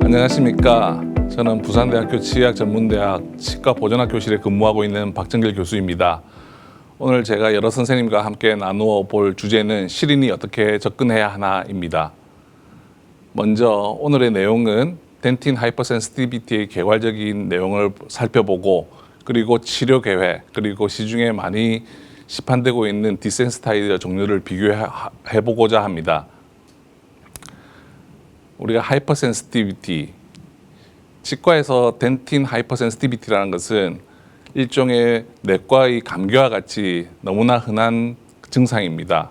안녕하십니까. 저는 부산대학교 치의학전문대학 치과보존학교실에 근무하고 있는 박정길 교수입니다. 오늘 제가 여러 선생님과 함께 나누어 볼 주제는 시린이 어떻게 접근해야 하나입니다. 먼저 오늘의 내용은 덴틴 하이퍼센시티비티의 개괄적인 내용을 살펴보고, 그리고 치료 계획, 그리고 시중에 많이 시판되고 있는 디센시타이저 종류를 비교해 보고자 합니다. 우리가 하이퍼센시티비티, 치과에서 덴틴 하이퍼센시티비티라는 것은 일종의 내과의 감기와 같이 너무나 흔한 증상입니다.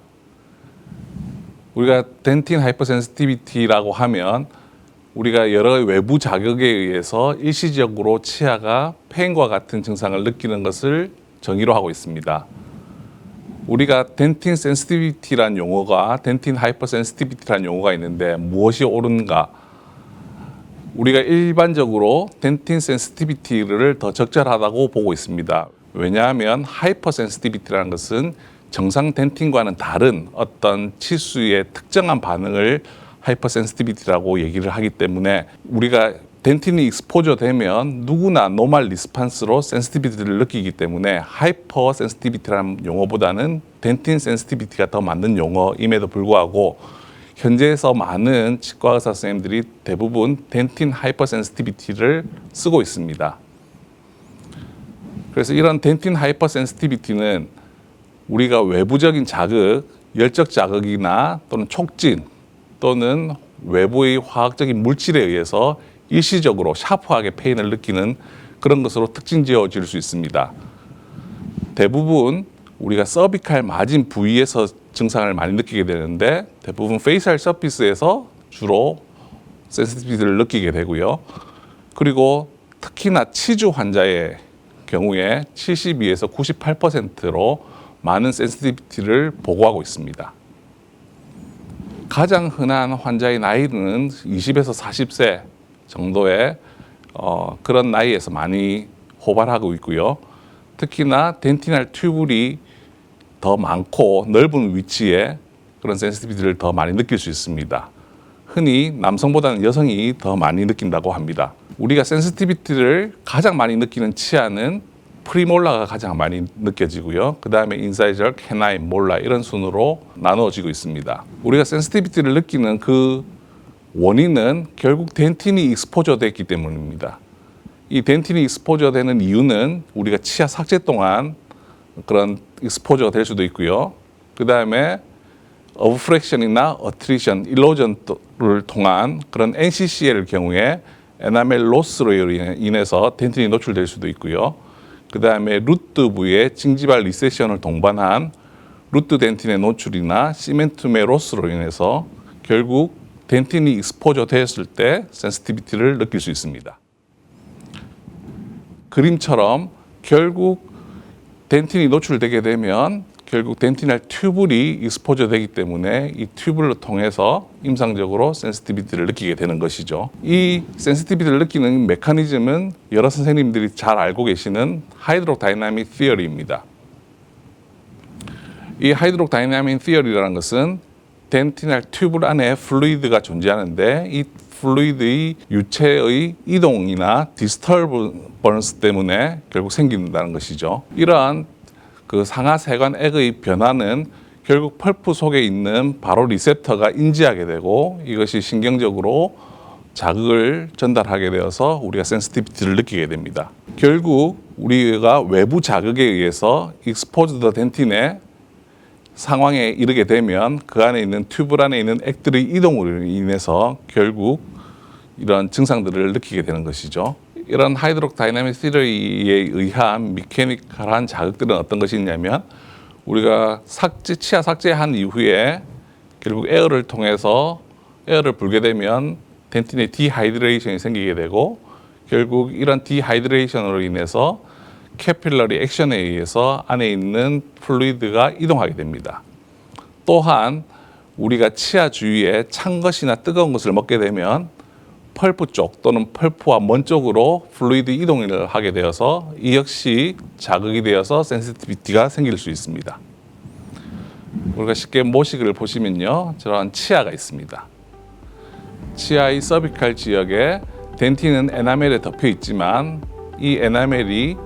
우리가 덴틴 하이퍼센시티비티라고 하면 우리가 여러 외부 자극에 의해서 일시적으로 치아가 폐인과 같은 증상을 느끼는 것을 정의로 하고 있습니다. 우리가 덴틴 센시티비티라는 용어가 덴틴 하이퍼센시티비티라는 용어가 있는데 무엇이 옳은가? 우리가 일반적으로 덴틴 센시티비티를 더 적절하다고 보고 있습니다. 왜냐하면 하이퍼센시티비티라는 것은 정상 덴틴과는 다른 어떤 치수의 특정한 반응을 하이퍼센시티비티라고 얘기를 하기 때문에 우리가 덴틴이 익스포저 되면 누구나 노멀 리스판스로 센시티비티를 느끼기 때문에 하이퍼 센시티비티라는 용어보다는 덴틴 센시티비티가 더 맞는 용어임에도 불구하고 현재에서 많은 치과 의사 선생님들이 대부분 덴틴 하이퍼 센시티비티를 쓰고 있습니다. 그래서 이런 덴틴 하이퍼 센시티비티는 우리가 외부적인 자극, 열적 자극이나 또는 촉진 또는 외부의 화학적인 물질에 의해서 일시적으로 샤프하게 페인을 느끼는 그런 것으로 특징 지어질 수 있습니다. 대부분 우리가 서비칼 마진 부위에서 증상을 많이 느끼게 되는데 대부분 페이셜 서피스에서 주로 센시티비티를 느끼게 되고요. 그리고 특히나 치주 환자의 경우에 72에서 98%로 많은 센시티비티를 보고하고 있습니다. 가장 흔한 환자의 나이는 20에서 40세 정도의 그런 나이에서 많이 호발하고 있고요. 특히나 덴티널 튜블이 더 많고 넓은 위치에 그런 센시티비티를 더 많이 느낄 수 있습니다. 흔히 남성보다는 여성이 더 많이 느낀다고 합니다. 우리가 센시티비티를 가장 많이 느끼는 치아는 프리몰라가 가장 많이 느껴지고요. 그 다음에 인사이저, 캐나인, 몰라 이런 순으로 나누어지고 있습니다. 우리가 센시티비티를 느끼는 그 원인은 결국 덴틴이 익스포저 됐기 때문입니다. 이 덴틴이 익스포저 되는 이유는 우리가 치아 삭제 동안 그런 익스포저가 될 수도 있고요. 그 다음에 어브프랙션이나 어트리션, 일로전을 통한 그런 NCCL 경우에 에나멜 로스로 인해서 덴틴이 노출될 수도 있고요. 그 다음에 루트 부위의 징지발 리세션을 동반한 루트 덴틴의 노출이나 시멘툼의 로스로 인해서 결국 덴틴이 익스포저 되었을 때 센시티비티를 느낄 수 있습니다. 그림처럼 결국 덴틴이 노출되게 되면 결국 덴티널 튜블이 익스포저 되기 때문에 이 튜블을 통해서 임상적으로 센시티비티를 느끼게 되는 것이죠. 이 센시티비티를 느끼는 메커니즘은 여러 선생님들이 잘 알고 계시는 하이드로다이나믹 티어리입니다. 이 하이드로다이나믹 티어리라는 것은 덴티널 튜블 안에 플루이드가 존재하는데 이 플루이드의 유체의 이동이나 디스터번스 때문에 결국 생긴다는 것이죠. 이러한 그 상하세관액의 변화는 결국 펄프 속에 있는 바로 리셉터가 인지하게 되고 이것이 신경적으로 자극을 전달하게 되어서 우리가 센시티비티를 느끼게 됩니다. 결국 우리가 외부 자극에 의해서 익스포즈드 덴틴의 상황에 이르게 되면 그 안에 있는 튜블 안에 있는 액들의 이동으로 인해서 결국 이런 증상들을 느끼게 되는 것이죠. 이런 하이드로다이나믹 티어리에 의한 미케니컬한 자극들은 어떤 것이 있냐면 우리가 치아 삭제한 이후에 결국 에어를 통해서 에어를 불게 되면 덴틴의 디하이드레이션이 생기게 되고 결국 이런 디하이드레이션으로 인해서 캐필러리 액션에 의해서 안에 있는 플루이드가 이동하게 됩니다. 또한 우리가 치아 주위에 찬 것이나 뜨거운 것을 먹게 되면 펄프 쪽 또는 펄프와 먼 쪽으로 플루이드 이동을 하게 되어서 이 역시 자극이 되어서 센시티비티가 생길 수 있습니다. 우리가 쉽게 모식을 보시면요, 저런 치아가 있습니다. 치아의 서비칼 지역에 덴틴은 에나멜에 덮여 있지만 이 에나멜이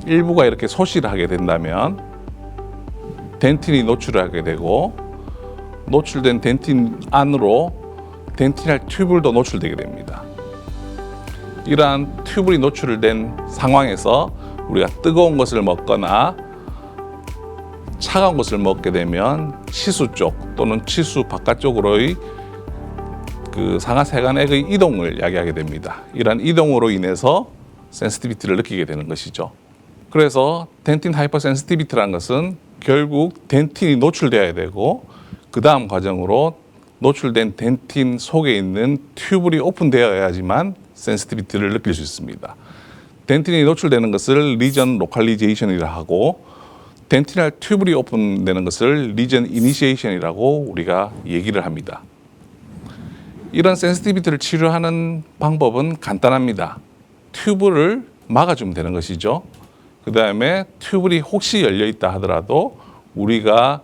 일부가 이렇게 소실을 하게 된다면 덴틴이 노출하게 되고 노출된 덴틴 안으로 덴티널 튜블도 노출되게 됩니다. 이러한 튜블이 노출된 상황에서 우리가 뜨거운 것을 먹거나 차가운 것을 먹게 되면 치수 쪽 또는 치수 바깥쪽으로의 그 상하세간액의 이동을 야기하게 됩니다. 이러한 이동으로 인해서 센시티비티를 느끼게 되는 것이죠. 그래서 덴틴 하이퍼센시티비티라는 것은 결국 덴틴이 노출되어야 되고 그 다음 과정으로 노출된 덴틴 속에 있는 튜블이 오픈되어야지만 센시티비티를 느낄 수 있습니다. 덴틴이 노출되는 것을 리전 로컬리제이션이라 하고 덴티널 튜블이 오픈되는 것을 리전 이니시에이션이라고 우리가 얘기를 합니다. 이런 센시티비티를 치료하는 방법은 간단합니다. 튜브를 막아주면 되는 것이죠. 그 다음에 튜블이 혹시 열려 있다 하더라도 우리가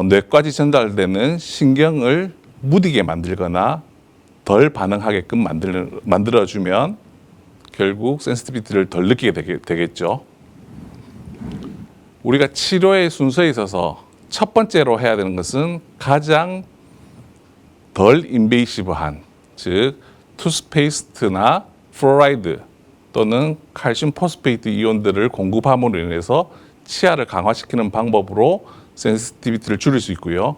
뇌까지 전달되는 신경을 무디게 만들거나 덜 반응하게끔 만들어주면 결국 센시티비티를 덜 느끼게 되겠죠. 우리가 치료의 순서에 있어서 첫 번째로 해야 되는 것은 가장 덜 인베이시브한, 즉 투스페이스트나 플로라이드 또는 칼슘 포스페이트 이온들을 공급함으로 인해서 치아를 강화시키는 방법으로 센시티비티를 줄일 수 있고요.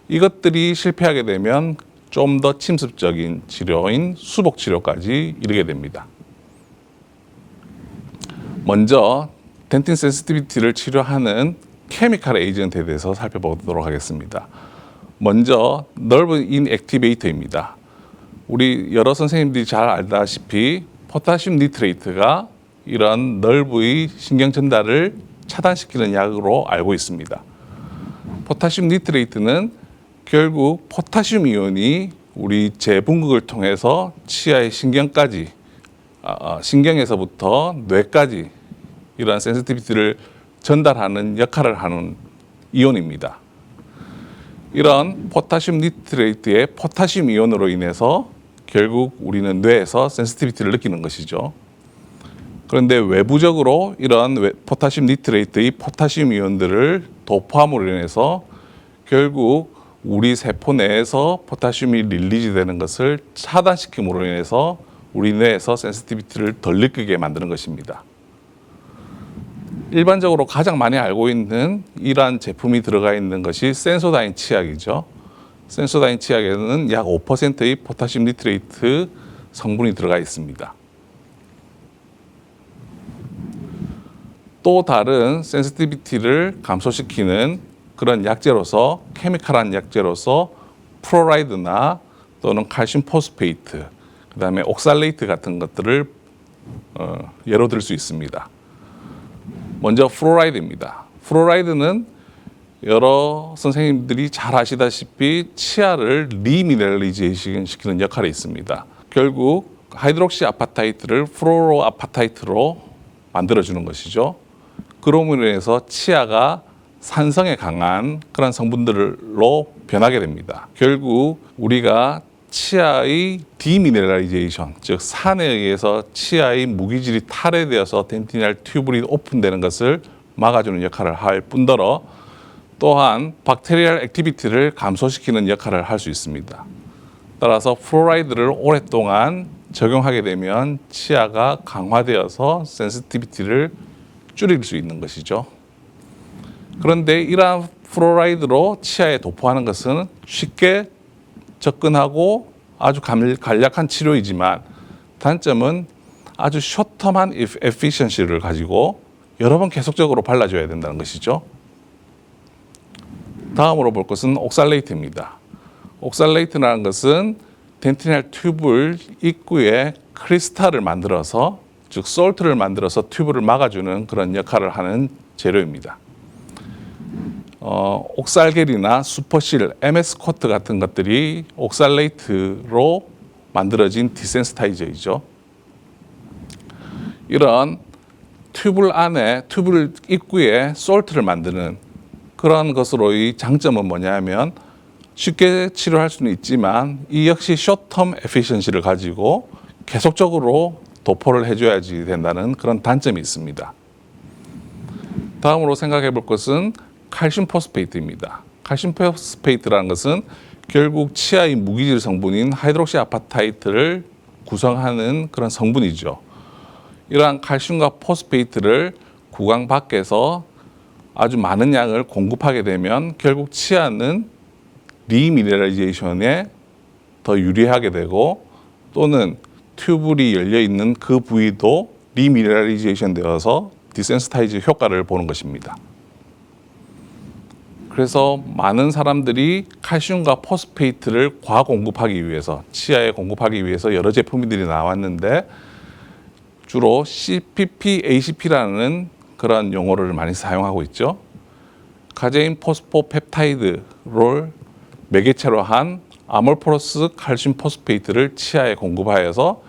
이것들이 실패하게 되면 좀 더 침습적인 치료인 수복 치료까지 이르게 됩니다. 먼저 덴틴 센시티비티를 치료하는 케미컬 에이전트에 대해서 살펴보도록 하겠습니다. 먼저 nerve inactivator입니다. 우리 여러 선생님들이 잘 알다시피 포타슘 니트레이트가 이런 nerve의 신경 전달을 차단시키는 약으로 알고 있습니다. 포타슘 니트레이트는 결국 포타슘 이온이 우리 재분극을 통해서 치아의 신경까지, 신경에서부터 뇌까지 이러한 센시티비티를 전달하는 역할을 하는 이온입니다. 이런 포타슘 니트레이트의 포타슘 이온으로 인해서 결국 우리는 뇌에서 센시티비티를 느끼는 것이죠. 그런데 외부적으로 이런 포타슘 니트레이트의 포타슘 이온들을 도포함으로 인해서 결국 우리 세포 내에서 포타슘이 릴리즈 되는 것을 차단시킴으로 인해서 우리 뇌에서 센시티비티를 덜 느끼게 만드는 것입니다. 일반적으로 가장 많이 알고 있는 이러한 제품이 들어가 있는 것이 센소다인 치약이죠. 센소다인 치약에는 약 5%의 포타슘 니트레이트 성분이 들어가 있습니다. 또 다른 센시티비티를 감소시키는 그런 약재로서 케미컬한 약재로서 플로라이드나 또는 칼슘 포스페이트, 그 다음에 옥살레이트 같은 것들을 예로 들 수 있습니다. 먼저 플로라이드입니다. 플로라이드는 여러 선생님들이 잘 아시다시피 치아를 리미네랄리제이션 시키는 역할이 있습니다. 결국 하이드록시 아파타이트를 플로로 아파타이트로 만들어주는 것이죠. 그럼으로 인해서 치아가 산성에 강한 그런 성분들로 변하게 됩니다. 결국 우리가 치아의 디미네랄리제이션, 즉 산에 의해서 치아의 무기질이 탈해되어서 덴티널 튜블이 오픈되는 것을 막아주는 역할을 할 뿐더러 또한 박테리얼 액티비티를 감소시키는 역할을 할 수 있습니다. 따라서 플로라이드를 오랫동안 적용하게 되면 치아가 강화되어서 센시티비티를 줄일 수 있는 것이죠. 그런데 이러한 플로라이드로 치아에 도포하는 것은 쉽게 접근하고 아주 간략한 치료이지만 단점은 아주 숏텀한 에피션시를 가지고 여러 번 계속적으로 발라줘야 된다는 것이죠. 다음으로 볼 것은 옥살레이트입니다. 옥살레이트라는 것은 덴티널 튜블 입구에 크리스탈을 만들어서, 즉 솔트를 만들어서 튜브를 막아주는 그런 역할을 하는 재료입니다. 옥살겔이나 슈퍼실, MS 코트 같은 것들이 옥살레이트로 만들어진 디센스타이저이죠. 이런 튜블 안에, 튜블 입구에 솔트를 만드는 그런 것으로의 장점은 뭐냐면 쉽게 치료할 수는 있지만 이 역시 쇼텀 에피션시를 가지고 계속적으로 도포를 해줘야지 된다는 그런 단점이 있습니다. 다음으로 생각해 볼 것은 칼슘 포스페이트입니다. 칼슘 포스페이트라는 것은 결국 치아의 무기질 성분인 하이드록시 아파타이트를 구성하는 그런 성분이죠. 이러한 칼슘과 포스페이트를 구강 밖에서 아주 많은 양을 공급하게 되면 결국 치아는 리미네랄리제이션에 더 유리하게 되고 또는 튜블이 열려 있는 그 부위도 리미네랄리제이션 되어서 디센스타이즈 효과를 보는 것입니다. 그래서 많은 사람들이 칼슘과 포스페이트를 과공급하기 위해서 치아에 공급하기 위해서 여러 제품들이 나왔는데 주로 CPP, ACP라는 그런 용어를 많이 사용하고 있죠. 카제인 포스포펩타이드를 매개체로 한 아몰포러스 칼슘 포스페이트를 치아에 공급하여서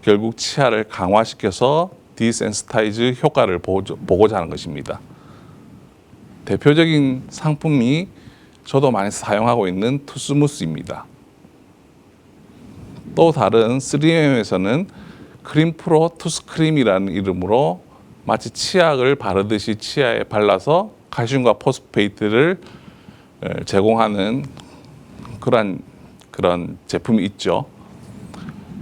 결국 치아를 강화시켜서 디센스타이즈 효과를 보고자 하는 것입니다. 대표적인 상품이 저도 많이 사용하고 있는 투스무스입니다. 또 다른 3M에서는 크림프로 투스크림이라는 이름으로 마치 치약을 바르듯이 치아에 발라서 칼슘과 포스페이트를 제공하는 그런 제품이 있죠.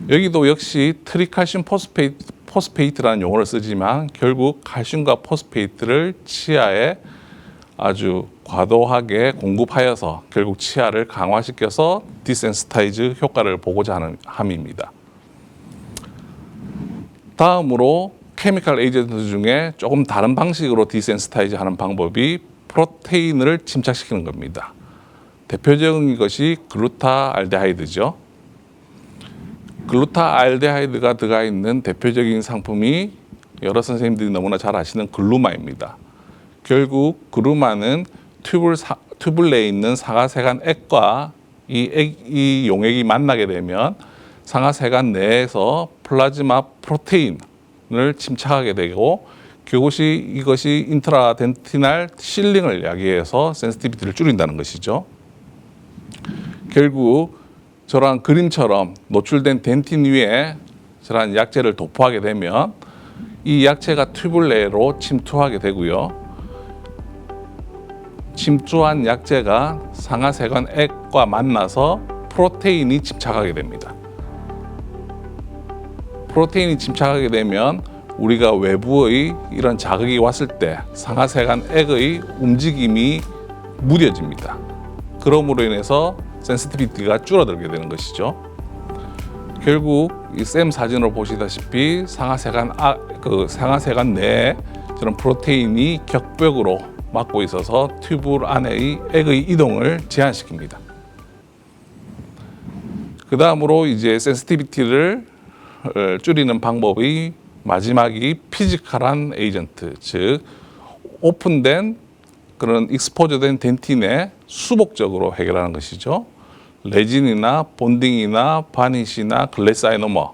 여기도 역시 트리칼슘 포스페이트라는 용어를 쓰지만 결국 칼슘과 포스페이트를 치아에 아주 과도하게 공급하여서 결국 치아를 강화시켜서 디센스타이즈 효과를 보고자 하는 함입니다. 다음으로 케미컬 에이전트 중에 조금 다른 방식으로 디센스타이즈 하는 방법이 프로테인을 침착시키는 겁니다. 대표적인 것이 글루타알데하이드죠. 글루타알데하이드가 들어가 있는 대표적인 상품이 여러 선생님들이 너무나 잘 아시는 글루마입니다. 결국 글루마는 튜블 내에 있는 상하세간 액과 이 용액이 만나게 되면 상하세간 내에서 플라즈마 프로테인을 침착하게 되고 이것이 인트라덴티날 실링을 야기해서 센시티비티를 줄인다는 것이죠. 결국 저러한 그림처럼 노출된 덴틴 위에 저러한 약재를 도포하게 되면 이 약재가 튜블 내로 침투하게 되고요. 침투한 약재가 상하세관 액과 만나서 프로테인이 침착하게 됩니다. 프로테인이 침착하게 되면 우리가 외부의 이런 자극이 왔을 때 상하세관 액의 움직임이 무뎌집니다. 그러므로 인해서 센시티비티가 줄어들게 되는 것이죠. 결국 이 쌤 사진으로 보시다시피 상하세관 내에 저런 프로테인이 격벽으로 막고 있어서 튜브 안의 액의 이동을 제한시킵니다. 그 다음으로 이제 센시티비티를 줄이는 방법이 마지막이 피지컬한 에이전트, 즉 오픈된 그런 익스포저된 덴틴에 수복적으로 해결하는 것이죠. 레진이나 본딩이나 바니시나 글래스 아이노머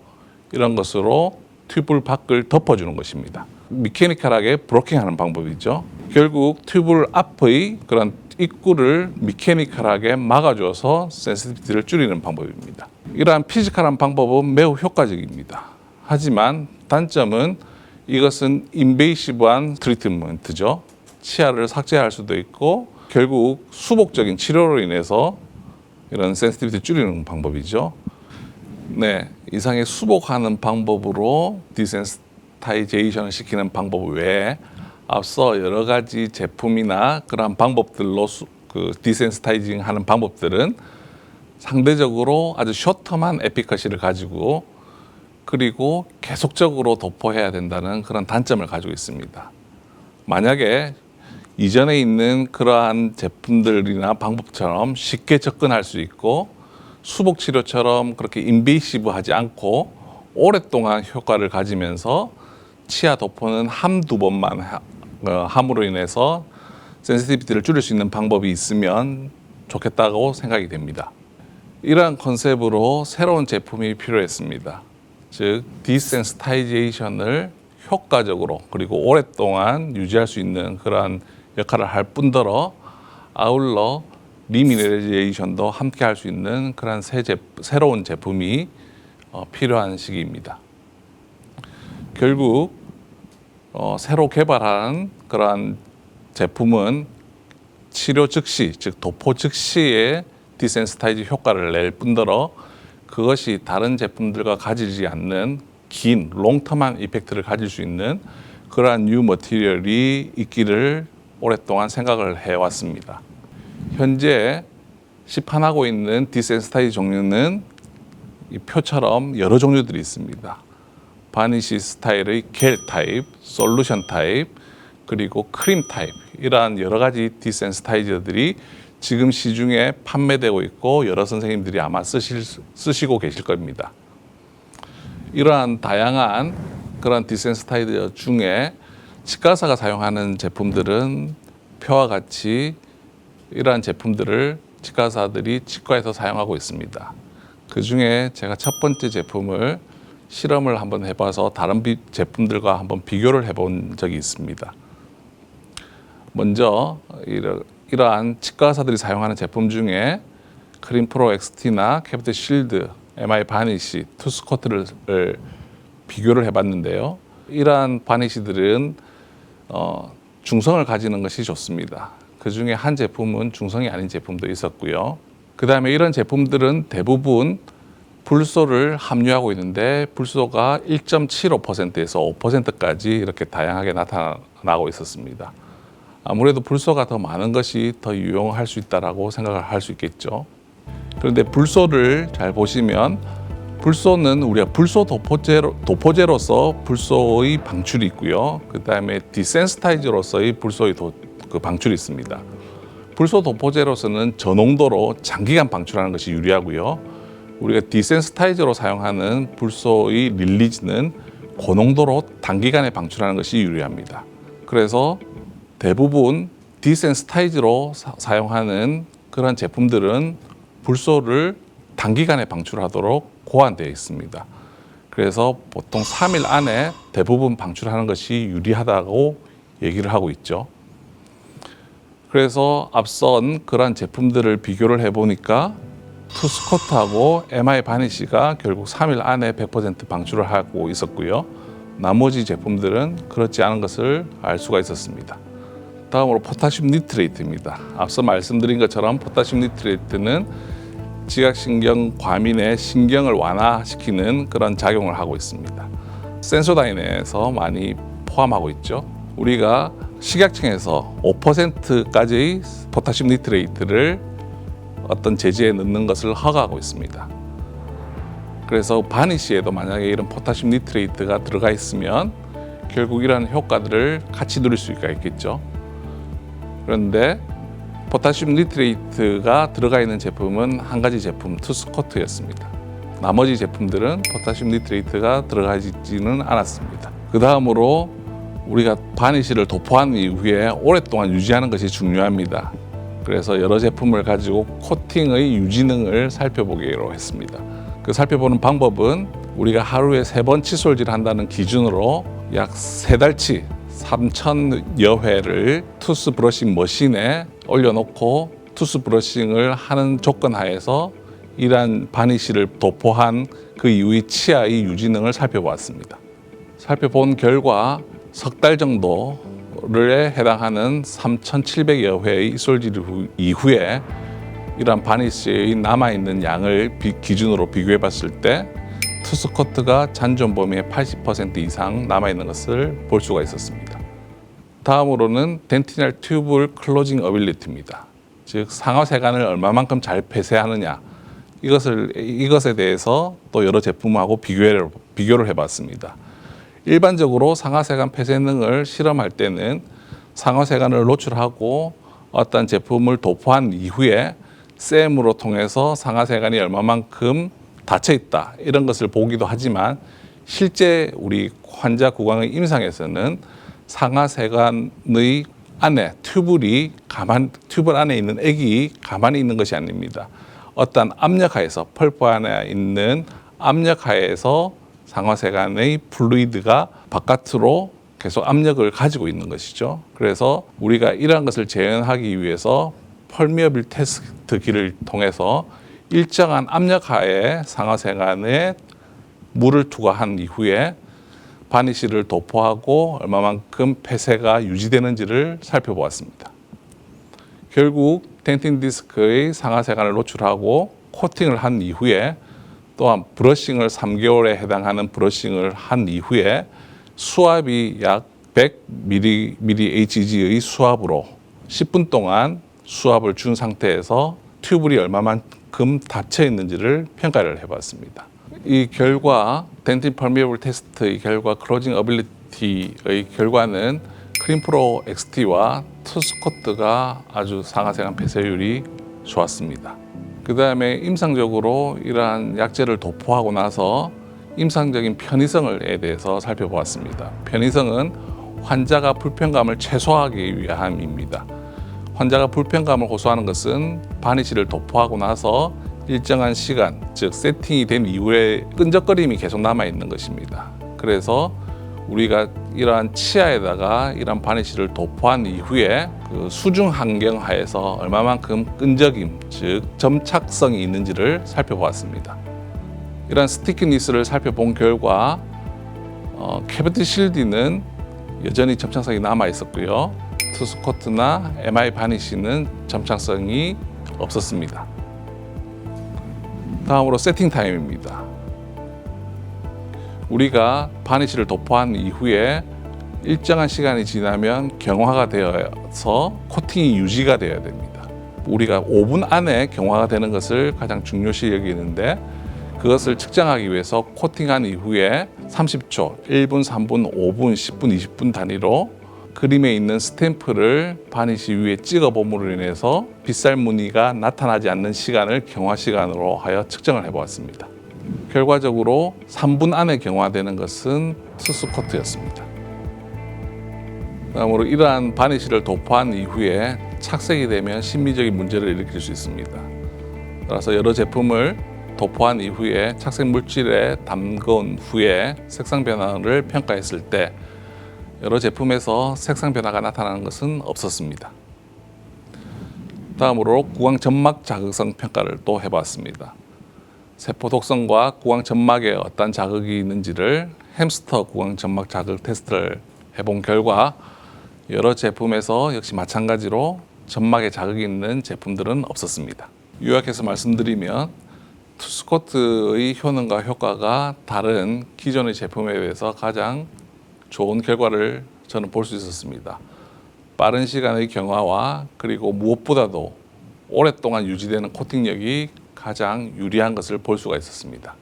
이런 것으로 튜블 밖을 덮어주는 것입니다. 미케니컬하게 브로킹하는 방법이죠. 결국 튜블 앞의 그런 입구를 미케니컬하게 막아줘서 센시티비티를 줄이는 방법입니다. 이러한 피지컬한 방법은 매우 효과적입니다. 하지만 단점은 이것은 인베이시브한 트리트먼트죠. 치아를 삭제할 수도 있고 결국 수복적인 치료로 인해서 이런 센시티비티를 줄이는 방법이죠. 네, 이상의 수복하는 방법으로 디센시타이제이션을 시키는 방법 외에 앞서 여러 가지 제품이나 그러한 방법들로 디센시타이징 하는 방법들은 상대적으로 아주 쇼텀한 에피커시를 가지고 그리고 계속적으로 도포해야 된다는 그런 단점을 가지고 있습니다. 만약에 이전에 있는 그러한 제품들이나 방법처럼 쉽게 접근할 수 있고 수복 치료처럼 그렇게 인베이시브하지 않고 오랫동안 효과를 가지면서 치아 도포는 한두 번만 함으로 인해서 센시티비티를 줄일 수 있는 방법이 있으면 좋겠다고 생각이 됩니다. 이러한 컨셉으로 새로운 제품이 필요했습니다. 즉 디센시타이제이션을 효과적으로 그리고 오랫동안 유지할 수 있는 그러한 역할을 할 뿐더러 아울러 리미네레이션도 함께 할 수 있는 그런 새로운 제품이 필요한 시기입니다. 결국 새로 개발한 그러한 제품은 치료 즉시, 즉 도포 즉시에 디센시타이즈 효과를 낼 뿐더러 그것이 다른 제품들과 가지지 않는 긴 롱텀한 이펙트를 가질 수 있는 그러한 뉴 머티리얼이 있기를 오랫동안 생각을 해왔습니다. 현재 시판하고 있는 디센시타이즈 종류는 이 표처럼 여러 종류들이 있습니다. 바니시 스타일의 겔 타입, 솔루션 타입, 그리고 크림 타입, 이러한 여러 가지 디센시타이저들이 지금 시중에 판매되고 있고 여러 선생님들이 아마 쓰시고 계실 겁니다. 이러한 다양한 그런 디센시타이저 중에 치과의사가 사용하는 제품들은 표와 같이 이러한 제품들을 치과의사들이 치과에서 사용하고 있습니다. 그 중에 제가 첫 번째 제품을 실험을 한번 해봐서 다른 제품들과 한번 비교를 해본 적이 있습니다. 먼저 이러한 치과의사들이 사용하는 제품 중에 크림프로 XT나 캐비티 실드, MI 바니시, 투스코트를 비교를 해봤는데요. 이러한 바니시들은 중성을 가지는 것이 좋습니다. 그 중에 한 제품은 중성이 아닌 제품도 있었고요. 그 다음에 이런 제품들은 대부분 불소를 함유하고 있는데 불소가 1.75%에서 5%까지 이렇게 다양하게 나타나고 있었습니다. 아무래도 불소가 더 많은 것이 더 유용할 수 있다고 생각을 할 수 있겠죠. 그런데 불소를 잘 보시면 불소는 우리가 불소 도포제로서 불소의 방출이 있고요. 그 다음에 디센시타이저로서의 불소의 방출이 있습니다. 불소 도포제로서는 저농도로 장기간 방출하는 것이 유리하고요. 우리가 디센시타이저로 사용하는 불소의 릴리즈는 고농도로 단기간에 방출하는 것이 유리합니다. 그래서 대부분 디센시타이저로 사용하는 그런 제품들은 불소를 단기간에 방출하도록 고안되어 있습니다. 그래서 보통 3일 안에 대부분 방출하는 것이 유리하다고 얘기를 하고 있죠. 그래서 앞선 그런 제품들을 비교를 해보니까 투스코트하고 MI 바니시가 결국 3일 안에 100% 방출을 하고 있었고요. 나머지 제품들은 그렇지 않은 것을 알 수가 있었습니다. 다음으로 포타슘 니트레이트입니다. 앞서 말씀드린 것처럼 포타슘 니트레이트는 지각신경 과민의 신경을 완화시키는 그런 작용을 하고 있습니다. 센소다인에서 많이 포함하고 있죠. 우리가 식약청에서 5%까지의 포타슘 니트레이트를 어떤 제지에 넣는 것을 허가하고 있습니다. 그래서 바니시에도 만약에 이런 포타슘 니트레이트가 들어가 있으면 결국 이런 효과들을 같이 누릴 수가 있겠죠. 그런데 포타슘 니트레이트가 들어가 있는 제품은 한 가지 제품, 투스코트였습니다. 나머지 제품들은 포타슘 니트레이트가 들어가 있지는 않았습니다. 그 다음으로 우리가 바니시를 도포한 이후에 오랫동안 유지하는 것이 중요합니다. 그래서 여러 제품을 가지고 코팅의 유지능을 살펴보기로 했습니다. 그 살펴보는 방법은 우리가 하루에 3번 칫솔질을 한다는 기준으로 약 3달치 3,000여 회를 투스 브러싱 머신에 올려놓고 투스 브러싱을 하는 조건 하에서 이러한 바니시를 도포한 그 이후의 치아의 유지능을 살펴보았습니다. 살펴본 결과 석 달 정도에 해당하는 3,700여 회의 칫솔질 이후에 이러한 바니시의 남아있는 양을 기준으로 비교해 봤을 때 투스코트가 잔존 범위의 80% 이상 남아있는 것을 볼 수가 있었습니다. 다음으로는 덴티넬 튜블 클로징 어빌리티입니다. 즉 상하세관을 얼마만큼 잘 폐쇄하느냐, 이것에 대해서 또 여러 제품하고 비교를 해봤습니다. 일반적으로 상하세관 폐쇄능을 실험할 때는 상하세관을 노출하고 어떤 제품을 도포한 이후에 쌤으로 통해서 상하세관이 얼마만큼 닫혀 있다 이런 것을 보기도 하지만 실제 우리 환자 구강의 임상에서는 상하세관의 안에 튜블 안에 있는 액이 가만히 있는 것이 아닙니다. 어떤 압력하에서 펄프 안에 있는 압력하에서 상하세관의 플루이드가 바깥으로 계속 압력을 가지고 있는 것이죠. 그래서 우리가 이러한 것을 재현하기 위해서 펄미어빌 테스트기를 통해서 일정한 압력하에 상하세간에 물을 투과한 이후에 바니쉬를 도포하고 얼마만큼 폐쇄가 유지되는지를 살펴보았습니다. 결국 덴틴 디스크의 상하세간을 노출하고 코팅을 한 이후에 또한 브러싱을 3개월에 해당하는 브러싱을 한 이후에 수압이 약 100mHg의 수압으로 10분 동안 수압을 준 상태에서 튜블이 얼마만큼 닫혀 있는지를 평가를 해봤습니다. 이 결과 덴틴 펄미어블 테스트의 결과 클로징 어빌리티의 결과는 크림프로 XT와 투스코트가 아주 상하세간 폐쇄율이 좋았습니다. 그 다음에 임상적으로 이러한 약재를 도포하고 나서 임상적인 편의성에 대해서 살펴보았습니다. 편의성은 환자가 불편감을 최소화하기 위함입니다. 환자가 불편감을 호소하는 것은 바니쉬를 도포하고 나서 일정한 시간, 즉 세팅이 된 이후에 끈적거림이 계속 남아있는 것입니다. 그래서 우리가 이러한 치아에다가 이러한 바니쉬를 도포한 이후에 그 수중 환경 하에서 얼마만큼 끈적임, 즉 점착성이 있는지를 살펴보았습니다. 이러한 스티키니스를 살펴본 결과 캐비티 실디는 여전히 점착성이 남아 있었고요. 투스코트나 MI 바니쉬는 점착성이 없었습니다. 다음으로 세팅 타임입니다. 우리가 바니쉬를 도포한 이후에 일정한 시간이 지나면 경화가 되어서 코팅이 유지가 되어야 됩니다. 우리가 5분 안에 경화가 되는 것을 가장 중요시 여기는데 그것을 측정하기 위해서 코팅한 이후에 30초, 1분, 3분, 5분, 10분, 20분 단위로 그림에 있는 스탬프를 바니쉬 위에 찍어봄으로 인해서 빗살 무늬가 나타나지 않는 시간을 경화 시간으로 하여 측정을 해보았습니다. 결과적으로 3분 안에 경화되는 것은 투스코트였습니다. 다음으로 이러한 바니쉬를 도포한 이후에 착색이 되면 심미적인 문제를 일으킬 수 있습니다. 따라서 여러 제품을 도포한 이후에 착색 물질에 담근 후에 색상 변화를 평가했을 때 여러 제품에서 색상 변화가 나타나는 것은 없었습니다. 다음으로 구강 점막 자극성 평가를 또 해봤습니다. 세포 독성과 구강 점막에 어떤 자극이 있는지를 햄스터 구강 점막 자극 테스트를 해본 결과 여러 제품에서 역시 마찬가지로 점막에 자극이 있는 제품들은 없었습니다. 요약해서 말씀드리면 투스코트의 효능과 효과가 다른 기존의 제품에 비해서 가장 좋은 결과를 저는 볼 수 있었습니다. 빠른 시간의 경화와 그리고 무엇보다도 오랫동안 유지되는 코팅력이 가장 유리한 것을 볼 수가 있었습니다.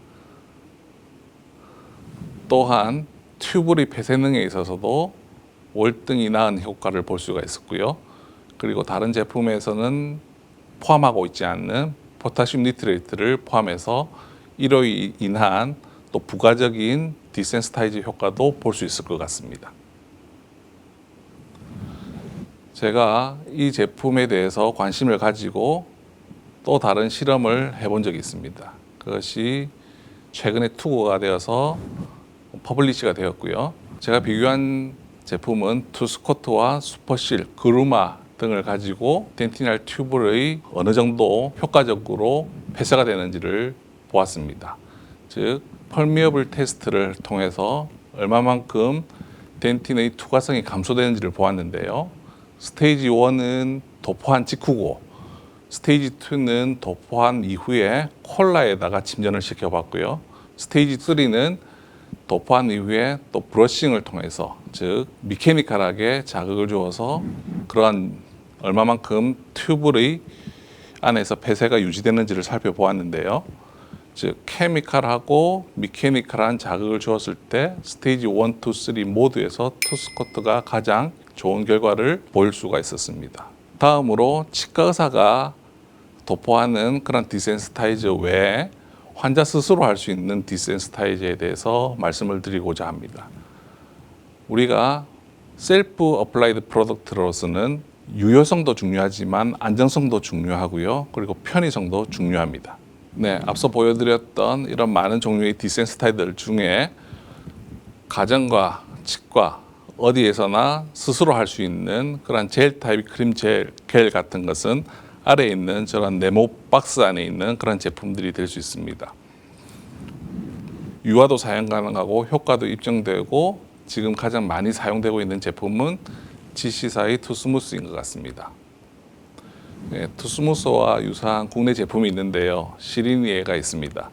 또한 튜블의 폐쇄능에 있어서도 월등히 나은 효과를 볼 수가 있었고요. 그리고 다른 제품에서는 포함하고 있지 않는 포타슘 니트레이트를 포함해서 이로 인한 또 부가적인 디센스타이즈 효과도 볼 수 있을 것 같습니다. 제가 이 제품에 대해서 관심을 가지고 또 다른 실험을 해본 적이 있습니다. 그것이 최근에 투고가 되어서 퍼블리시가 되었고요. 제가 비교한 제품은 투스코트와 슈퍼실, 그루마 등을 가지고 덴티날 튜브의 어느 정도 효과적으로 폐쇄가 되는지를 보았습니다. 즉 펄미어블 테스트를 통해서 얼마만큼 덴틴의 투과성이 감소되는지를 보았는데요. 스테이지 1은 도포한 직후고 스테이지 2는 도포한 이후에 콜라에다가 침전을 시켜봤고요. 스테이지 3는 도포한 이후에 또 브러싱을 통해서 즉 미케니컬하게 자극을 주어서 그러한 얼마만큼 튜브의 안에서 폐쇄가 유지되는지를 살펴보았는데요. 즉 케미컬하고 미케니컬한 자극을 주었을 때 스테이지 1, 2, 3 모두에서 투스코트가 가장 좋은 결과를 보일 수가 있었습니다. 다음으로 치과 의사가 도포하는 그런 디센스타이저 외에 환자 스스로 할 수 있는 디센스타이저에 대해서 말씀을 드리고자 합니다. 우리가 셀프 어플라이드 프로덕트로서는 유효성도 중요하지만 안정성도 중요하고요. 그리고 편의성도 중요합니다. 네, 앞서 보여드렸던 이런 많은 종류의 디센스타이저들 중에 가정과 치과 어디에서나 스스로 할 수 있는 그런 젤 타입 크림 젤 같은 것은 아래에 있는 저런 네모 박스 안에 있는 그런 제품들이 될 수 있습니다. 유화도 사용 가능하고 효과도 입증되고 지금 가장 많이 사용되고 있는 제품은 GC사의 투스무스인 것 같습니다. 네, 투스무스와 유사한 국내 제품이 있는데요. 시리니에가 있습니다.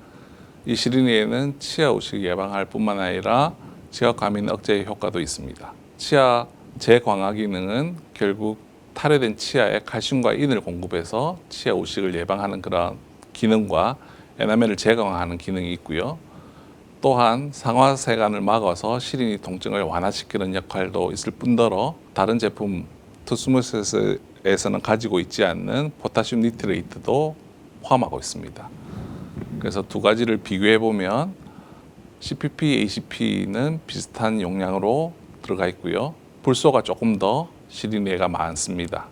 이 시리니에는 치아 우식 예방할 뿐만 아니라 지각 과민 억제 효과도 있습니다. 치아 재광화 기능은 결국 탈회된 치아에 칼슘과 인을 공급해서 치아 우식을 예방하는 그런 기능과 에나멜을 재광화하는 기능이 있고요. 또한 상하세간을 막아서 시린이 통증을 완화시키는 역할도 있을 뿐더러 다른 제품 투스무스에서는 가지고 있지 않는 포타슘 니트레이트도 포함하고 있습니다. 그래서 두 가지를 비교해 보면 CPP, ACP는 비슷한 용량으로 들어가 있고요. 불소가 조금 더 시리니에가 많습니다.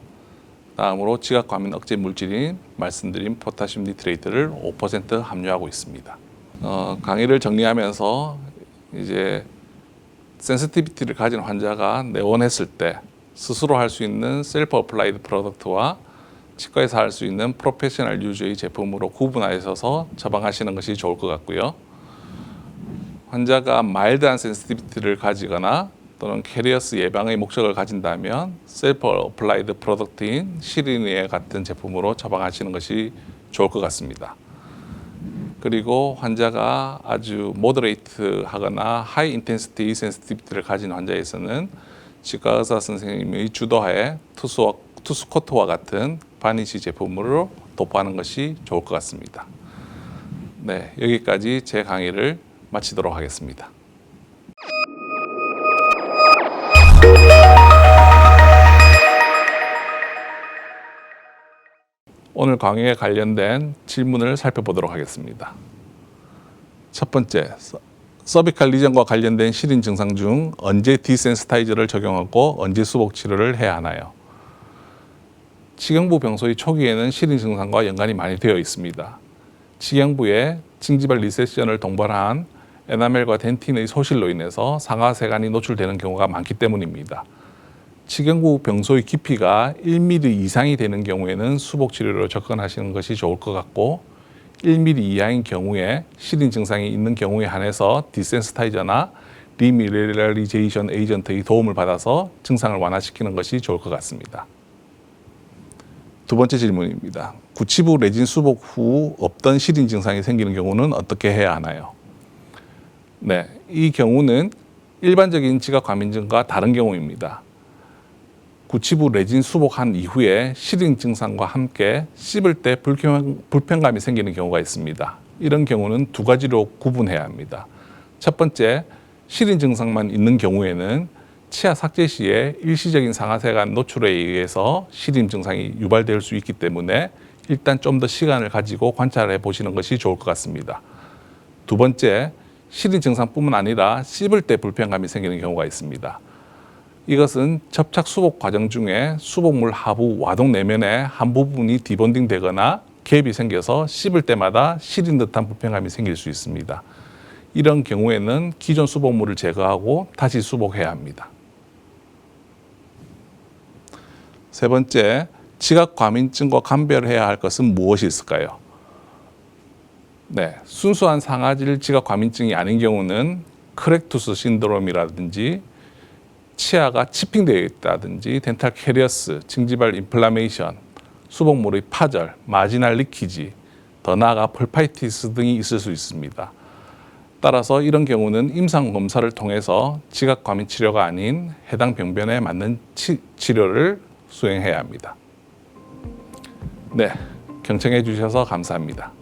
다음으로 지각 과민 억제 물질인 말씀드린 포타슘 니트레이트를 5% 함유하고 있습니다. 강의를 정리하면서 이제 센시티비티를 가진 환자가 내원했을 때 스스로 할 수 있는 셀프 어플라이드 프로덕트와 치과에서 할 수 있는 프로페셔널 유저의 제품으로 구분하셔서 처방하시는 것이 좋을 것 같고요. 환자가 마일드한 센시티비티를 가지거나 또는 캐리어스 예방의 목적을 가진다면 셀프 어플라이드 프로덕트인 시리니에 같은 제품으로 처방하시는 것이 좋을 것 같습니다. 그리고 환자가 아주 모더레이트 하거나 하이 인텐시티 센시티비티를 가진 환자에서는 치과 의사 선생님의 주도하에 투스코트와 같은 바니시 제품으로 도포하는 것이 좋을 것 같습니다. 네, 여기까지 제 강의를 마치도록 하겠습니다. 오늘 강의에 관련된 질문을 살펴보도록 하겠습니다. 첫 번째, 서비칼 리전과 관련된 시린 증상 중 언제 디센시타이저를 적용하고 언제 수복 치료를 해야 하나요? 치경부 병소의 초기에는 시린 증상과 연관이 많이 되어 있습니다. 치경부에 징지발 리세션을 동반한 에나멜과 덴틴의 소실로 인해서 상하세간이 노출되는 경우가 많기 때문입니다. 치경부 병소의 깊이가 1mm 이상이 되는 경우에는 수복 치료로 접근하시는 것이 좋을 것 같고 1mm 이하인 경우에 시린 증상이 있는 경우에 한해서 디센시타이저나 리미네랄리제이션 에이전트의 도움을 받아서 증상을 완화시키는 것이 좋을 것 같습니다. 두 번째 질문입니다. 구치부 레진 수복 후 없던 시린 증상이 생기는 경우는 어떻게 해야 하나요? 네, 이 경우는 일반적인 지각 과민증과 다른 경우입니다. 구치부 레진 수복한 이후에 시린 증상과 함께 씹을 때 불편감이 생기는 경우가 있습니다. 이런 경우는 두 가지로 구분해야 합니다. 첫 번째, 시린 증상만 있는 경우에는 치아 삭제 시에 일시적인 상하세간 노출에 의해서 시린 증상이 유발될 수 있기 때문에 일단 좀 더 시간을 가지고 관찰해 보시는 것이 좋을 것 같습니다. 두 번째, 시린 증상뿐만 아니라 씹을 때 불편감이 생기는 경우가 있습니다. 이것은 접착 수복 과정 중에 수복물 하부 와동 내면의 한 부분이 디본딩 되거나 갭이 생겨서 씹을 때마다 시린 듯한 불편감이 생길 수 있습니다. 이런 경우에는 기존 수복물을 제거하고 다시 수복해야 합니다. 세 번째, 지각 과민증과 감별해야 할 것은 무엇이 있을까요? 네, 순수한 상아질 지각 과민증이 아닌 경우는 크랙투스 신드롬이라든지 치아가 치핑되어 있다든지 덴탈 캐리어스, 징지발 인플라메이션, 수복물의 파절, 마지날 리키지, 더 나아가 펄파이티스 등이 있을 수 있습니다. 따라서 이런 경우는 임상 검사를 통해서 지각 과민 치료가 아닌 해당 병변에 맞는 치료를 수행해야 합니다. 네, 경청해 주셔서 감사합니다.